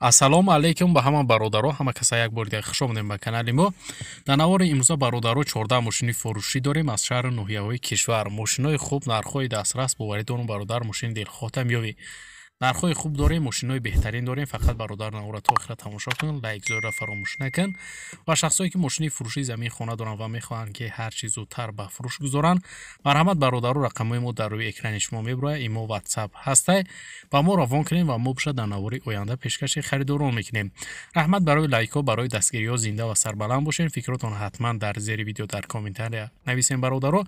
ассалому алайкум ба ҳама бародаро, ҳама каса як бор дига хуш омадем ба канали мо. Дар навори имрӯза бародаро 14 мошини фурӯшӣ дорем аз шаҳри ноҳияҳои кишвар. Мошинои хуб, нархҳои дастрас, боваридону бародар, мошини дилхоҳтам ёвӣ. Нархҳои хуб дорем, мошинои беҳтарин дорем. Фақат бародар навора то охира тамошо кун, лайк зӯра фаромӯш накун. Ва шахсое ки мошини фурӯшии замин хона доранд ва мехоҳанд ки ҳар чиз зудтар ба фурӯш гузоранд, марҳамат бародаро, рақамҳои мо дар рӯи экрани шумо мебурояд. Имо WhatsApp ҳастай. Ба мо равон кунем ва мо бошад дар навори оянда пешкаши харидорон мекунем. раҳмат барои лайкҳо, барои дастгириҳо зинда ва сарбаланд бошед. Фикротон ҳатман дар зери видео дар комментария нависем бародаро.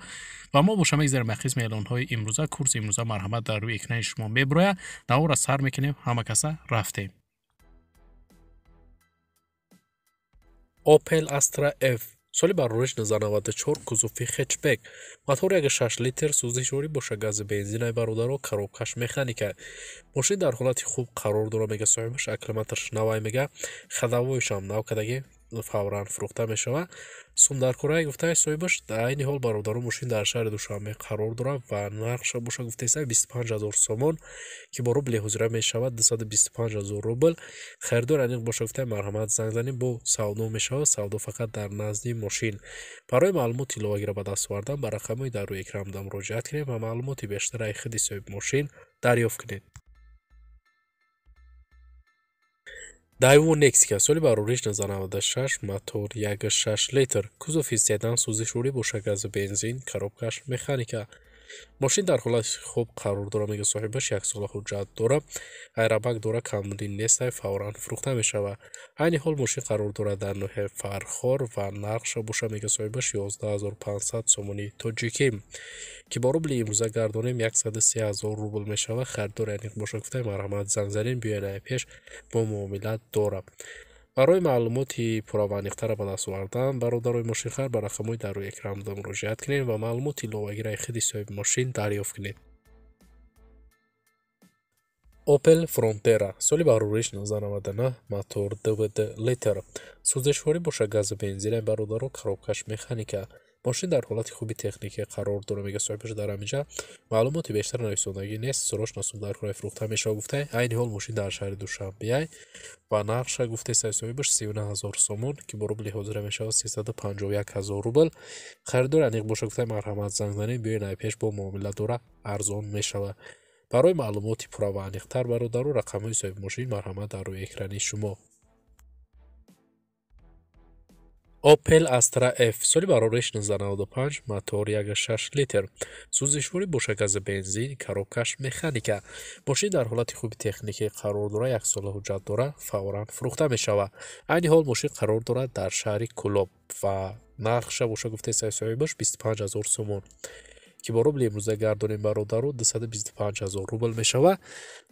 ва мо бошам мегзарем ба қисми эълонҳои имрӯза. Курси имрӯза марҳамат дар рӯи экрани шумо мебурояд. навора сар мекунем, ҳама каса рафтем. Opel Astra F соли барориш 1994, кузофи хетчбек, мотори 1.6 литр, сӯзишворӣ боша гази бензинаи бародаро, коробкаш механика. мошин дар ҳолати хуб қарор дора, мега соҳибаш аккумуляторш навай, мега хадавоишам навкадаги фавран фурӯхта мешава. сумдаркураи гуфтаи соҳибаш дар айни ҳол бародаро мошин дар шаҳри Душанбе қарор дора ва нархша боша гуфтаиса 25000 сомон, ки бо рубли ҳозира мешавад 225000 рубл. харидор аниқ боша гуфтаи марҳамат занг занем, бо савдо мешавад. савдо фақат дар назди мошин. барои маълумоти иловагира ба даст овардан ба рақамҳои дар рӯи экранда муроҷиат кунед ва маълумоти бештараи худи соҳиби мошин дарёфт кунед. Daewoo Nexia соли барориш 1996, мотор 1.6 литр, кузофи седан, сӯзишворӣ боша гази бензин, коробкаш механика. мошин дар ҳолати хуб қарор дора, мега соҳибаш 1 сола ҳуҷҷат дора, айрабак дора, камбудин нестай, фавран фурӯхта мешава. айни ҳол мошин қарор дора дар ноҳияи Фархор ва нархша боша мега соҳибаш 11500 сомони тоҷикӣ, ки бо рубли имрӯза гардонем 103000 рубл мешава. харидор аниқ боша гуфтаи марҳамат занг занем, биёед ай пеш бо муомилат дора. барои маълумоти пурра ва аниқтара ба даст овардан бародарои мошинхар ба рақамҳои дар рӯи экранда муроҷиат кунед ва маълумоти иловагираи худи соҳиби мошин дарёфт кунед. Opel Frontera соли барориш 1999, мотор 2 литр, сӯзишворӣ боша гази бензинаи бародаро, коробкаш механика. мошин дар ҳолати хуби техникӣ қарор дора, мега соҳибаш дар аминҷа маълумоти бештар нависондагӣ нест. сӯрош насумдаркураи фурӯхта мешава гуфтае. айни ҳол мошин дар шаҳри Душанбе ва нархша гуфтаисаи соҳибаш 39000 сомон, ки бо рубли ҳозира мешава 351000 рубл. харидор аниқ боша гуфтаи марҳамат занг занем, биёед ай пеш бо муомилат дора, арзон мешава. барои маълумоти пурра ва аниқтар бародаро, рақамҳои соҳиби мошин марҳамат дар рӯи экрани шумо. Opel Astra F соли барориш 1995, мотор 1.6 литр, сӯзишворӣ боша гази бензин, коробкаш механика. мошин дар ҳолати хуби техникӣ қарор дора, 1 сола ҳуҷҷат дора, фавран фурӯхта мешава. айни ҳол мошин қарор дора дар шаҳри Кӯлоб ва нархша боша гуфтаисаи соҳибаш 25000 сомон, ки бо рубли имрӯза гардонем бародаро 225000 рубл мешава.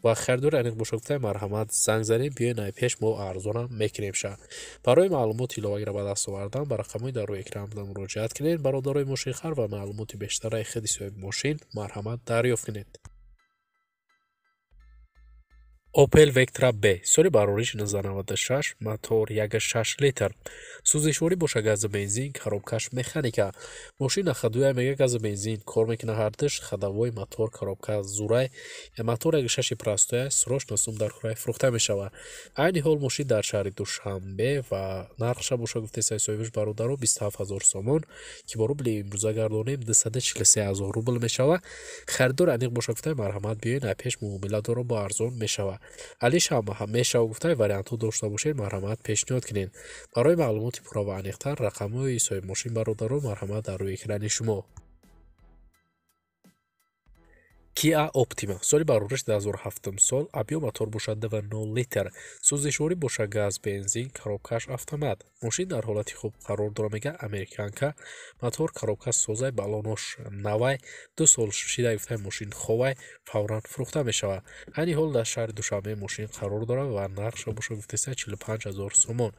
ва харидор аниқ боша гуфтаи марҳамат занг занем, биёед ай пеш мо арзонам мекунемша. барои маълумоти иловагира ба даст овардан ба рақамҳои дар рӯи экранда муроҷиат кунед. бародарои мошинхар ва маълумоти бештараи худи соҳиби мошин марҳамат дарёфт кунед. Opel Vectra B соли барориш 1996, мотор 1.6 литр, сӯзишворӣ боша гази бензин, коробкаш механика. мошин нахадуя мега гази бензин кор мекуна ҳардаш, хадавои мотор, коробка зурай, мотор 1.6 простоя, сӯрош насум дар хураи фурӯхта мешава. айни ҳол мошин дар шаҳри Душанбе ва нархша боша гуфтаисаи соҳибаш бародаро 27000 сомон, ки бо рубли имрӯза гардонем 243000 рубл мешава. харидор аниқ боша гуфтаи марҳамат, биёед ай пеш муомилат дора, бо арзон мешава. алишам мешава гуфтаи вариантҳо дошта бошед, марҳамат пешниҳод кунед. барои маълумоти пурра ва аниқтар рақамҳои соҳиби мошин бародаро, марҳамат дар рӯи экрани шумо. Kia Optima соли барориш 2007 сол, абё мотор боша 2.0 литр, сӯзишворӣ боша газ бензин, коробкаш автомат. мошин дар ҳолати хуб қарор дора, мега американка, мотор, коробка созай, балонош навай, 2 сол шидаи гуфтаи мошин ховай, фавран фурӯхта мешава. айни ҳол дар шаҳри Душанбе мошин қарор дора ва нархша боша гуфтаиса 45000 сомон,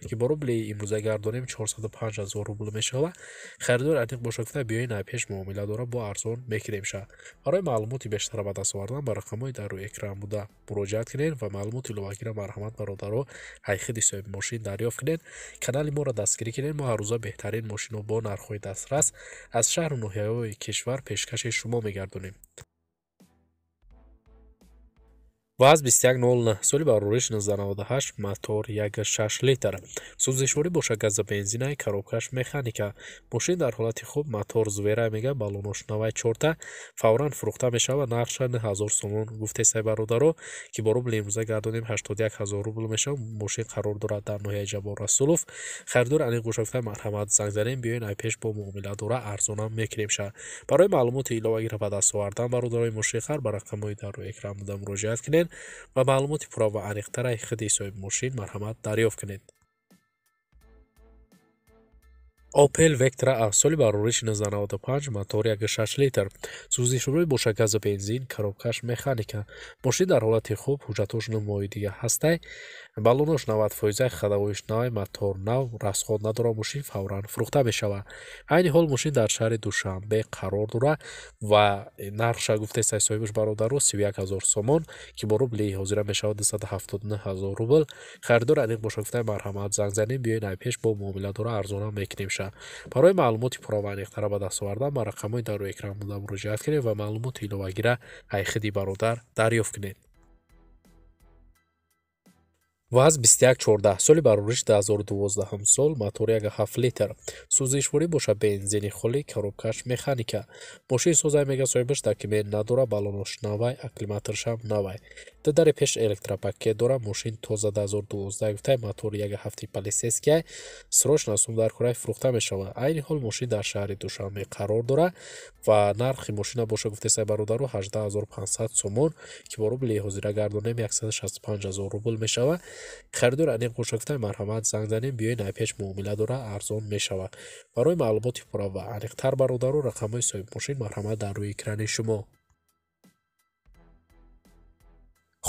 ки бо рубли имрӯза гардонем 405000 рубл мешава. харидор аниқ боша гуфтаи биёед ай пеш муомила дора, бо арзон мекунемша. барои маълумоти бештара ба даст овардан ба рақамҳои дар рӯи экран буда муроҷиат кунед ва маълумоти иловагира марҳамат бародаро, ҳай худи соҳиби мошин дарёфт кунед. канали моро дастгирӣ кунед. мо ҳаррӯза беҳтарин мошинҳо бо нархҳои дастрас аз шаҳру ноҳияҳои кишвар пешкаши шумо мегардонем. ВАЗ 2109 соли барориш 1998 мотор 1.6 литр сӯзишворӣ боша газа бензинаи коробкаш механика мошин дар ҳолати хуб мотор звера мега балонош 94 фавран фурӯхта мешавад нақша 1000 сомон гуфтесай бародаро ки бо рубли имрӯза гардонем 81000 рубл мешавад мошин қарор дорад дар ноҳияи ҷабор расулов харидор аниқ гӯшафта марҳамат занг занем биёен ай пеш бо муомила дора арзонам мекунем ша барои маълумоти иловагиро ба даст овардан бародарои мошинхар ба рақамҳои дар рӯи экран буда муроҷиат кунед ва маълумоти пурра ва аниқтараи худи соҳиби мошин марҳамат дарёфт кунед. Opel Vectra A соли барориш 1995 мотор 1.6 литр сӯзишворӣ боша газа бензин коробкаш механика мошин дар ҳолати хуб ҳуҷҷатош номои дига ҳастай балонош 90% хадавоиш навай мотор нав расход надора мошин фавран фурӯхта мешавад айни ҳол мошин дар шаҳри душанбе қарор дора ва нархша гуфтесай соҳибаш бародаро 31000 сомон ки бо рубли ҳозира мешавад 279000 рубл харидор аниқ боша гуфтаи марҳамат занг занем биёен ай пеш бо муомиладора арзонам мекунем ша барои маълумоти пурра ва аниқтара ба даст овардан ба рақамҳои дар рӯи экран буда муроҷиат кунед ва маълумоти иловагира ай худи бародар дарёфт кунед. ВАЗ 2114 соли барориш 2012 сол мотор 1.7 литр сӯзишворӣ боша бензини холӣ коробкаш механика мошин созай мега соҳибаш документ надора балонош навай акклиматоршам навай дадари пеш электропакет дора мошин тоза 2012 гуфтай мотор 1.7 полисеския срочно сум дар кураи фурӯхта мешавад айни ҳол мошин дар шаҳри душанбе қарор дора ва нархи мошина боша гуфтесай бародаро 18500 сомон ки бо рубли ҳозира гардонем 165000 рубл мешавад харидор аниқ боша гуфтаи марҳамат занг занем биёен ай пеш муомила дора арзон мешавад барои маълумоти пурра ва аниқтар бародаро рақамҳои соҳиби мошин марҳамат дар рӯи экрани шумо.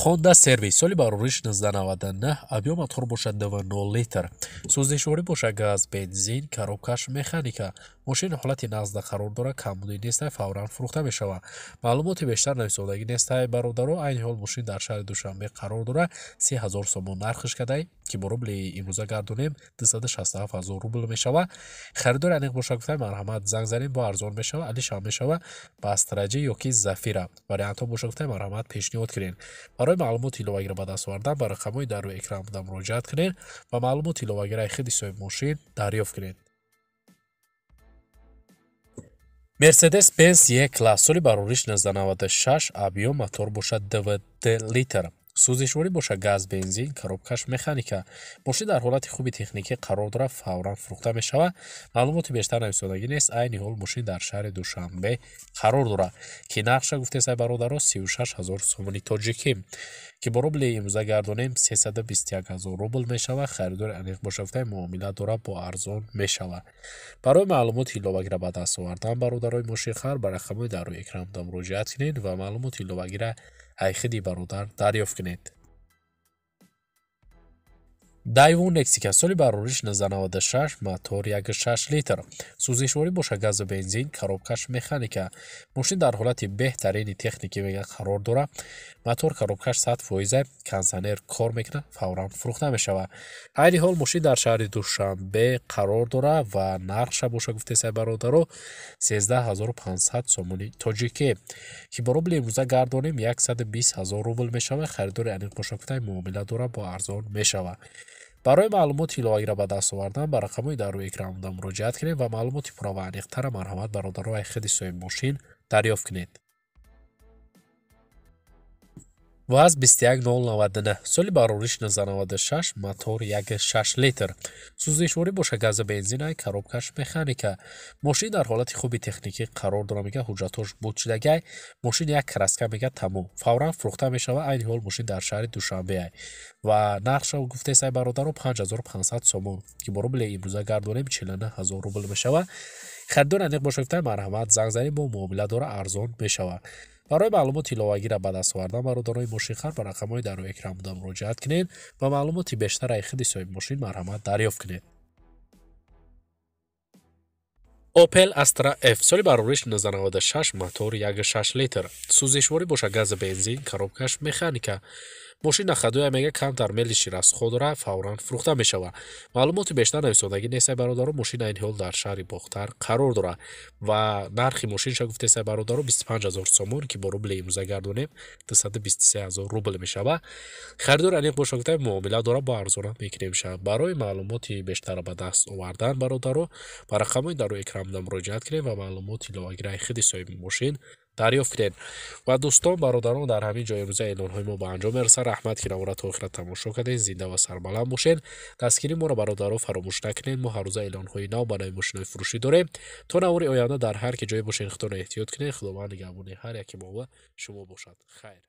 Honda сервис соли барориш 1999 объем мотор бошад 2.0 литр сӯзишворӣ боша газ бензин коробкаш механика мошин ҳолати нағзда қарор дора камбуди нестай фавран фурӯхта мешавад маълумоти бештар нависодагӣ нестай бародаро айни ҳол мошин дар шаҳри душанбе қарор дора 3000 сомон нархиш кадай ки бо рубли имрӯза гардонем 267000 рубл мешавад харидор аниқ боша гуфтай марҳамат занг занем бо арзон мешавад алишам мешавад ба астраҷи ёки зафира вариантҳо боша гуфтай марҳамат пешниҳод кунед барои маълумоти иловагиро ба даст овардан ба рақамҳои дар рӯи экран буда муроҷиат кунед ва маълумоти иловагираи худи соҳиби мошин дарёфт кунед. Mercedes-Benz E-Class соли барориш 1996 объем мотор бошад 2 литр сӯзишворӣ боша газ бензин коробкаш механика мошин дар ҳолати хуби техникӣ қарор дора фавран фурӯхта мешавад маълумоти бештар нависодагӣ нест айни ҳол мошин дар шаҳри душанбе қарор дора ки нақша гуфтесай бародаро 36000 сомони тоҷикӣ ки бо рубли имрӯза гардонем 321000 рубл мешавад харидор аниқ боша гуфтай муомила дора бо арзон мешавад барои маълумоти иловагира ба даст овардан бародарои мошинхар ба рақамҳои дар рӯи экран буда муроҷиат кунед ва маълумоти иловагира ай худи бародар дарёфт кунед. Daewoo Nexika соли барориш 1996 мотор 1.6 литр сӯзишворӣ боша газу бензин коробкаш механика мошин дар ҳолати беҳтарини техникӣ мега қарор дора мотор коробкаш 100% кондитсионер кор мекунад фавран фурӯхта мешавад айни ҳол мошин дар шаҳри душанбе қарор дора ва нархша боша гуфтесай бародаро 13500 сомони тоҷикӣ ки бо рубли имрӯза гардонем 120000 рубл мешавад харидори аниқ боша гуфтай муомила дора бо арзон мешавад барои маълумоти иловагира ба даст овардан ба рақамҳои дар рӯи экран буда муроҷиат кунед ва маълумоти пурра ва аниқтара марҳамат бародаро ай худи соҳиби мошин дарёфт кунед. ВАЗ 21099 соли барориш 1996 мотор 1.6 литр сӯзишворӣ боша газа бензинаи коробкаш механика мошин дар ҳолати хуби техникӣ қарор дора мега ҳуҷҷатош буд шудагай мошин як краска мега тамом фавран фурӯхта мешавад айни ҳол мошин дар шаҳри душанбеай ва нақша гуфтесай бародаро 5500 сомон ки бо рубли имрӯза гардонем 49000 рубл мешавад харидор аниқ боша гуфтай марҳамат занг занем бо муомила дора арзон мешавад барои маълумоти иловагира ба даст овардан бародарои мошинхар ба рақамҳои дар рӯи экран буда муроҷиат кунед ва маълумоти бештар ай худи соҳиби мошин марҳамат дарёфт кунед. Opel Astra F соли барориш 1996 мотор 1.6 литр сӯзишворӣ боша газа бензин коробкаш механика мошин нахадуя мега камтар мелиши расходра фавран фурӯхта мешавад. Маълумоти бештар нависодагӣ несай бародаро мошин айни ҳол дар шаҳри Бохтар қарор дорад ва нархи мошинша гуфтесай бародаро 25 000 сомон ки бо рубли имрӯза гардонем 223 000 рубл мешавад. Харидор аниқ боша гуфта муомила дора бо арзонат мекунем шавад. Барои маълумоти бештар ба даст овардан бародаро ба рақамҳои дар рӯи экранда муроҷиат кунед ва маълумоти иловагираи худи соҳиби мошин дарёфт кунед. Ва дӯстон бародарон дар ҳамин ҷо имрӯза эълонҳои мо ба анҷом мерасад. раҳмат ки навора то охира тамошо кардед. зинда ва сарбаланд бошед. дастгирии моро бародаро фаромӯш накунед. мо ҳар рӯза эълонҳои нав ба нави мошинҳои фурӯшӣ дорем. то навори оянда дар ҳар ки ҷое бошед худтон эҳтиёт кунед. худованд нигаҳбони ҳар яки мо ва шумо бошад. хайр.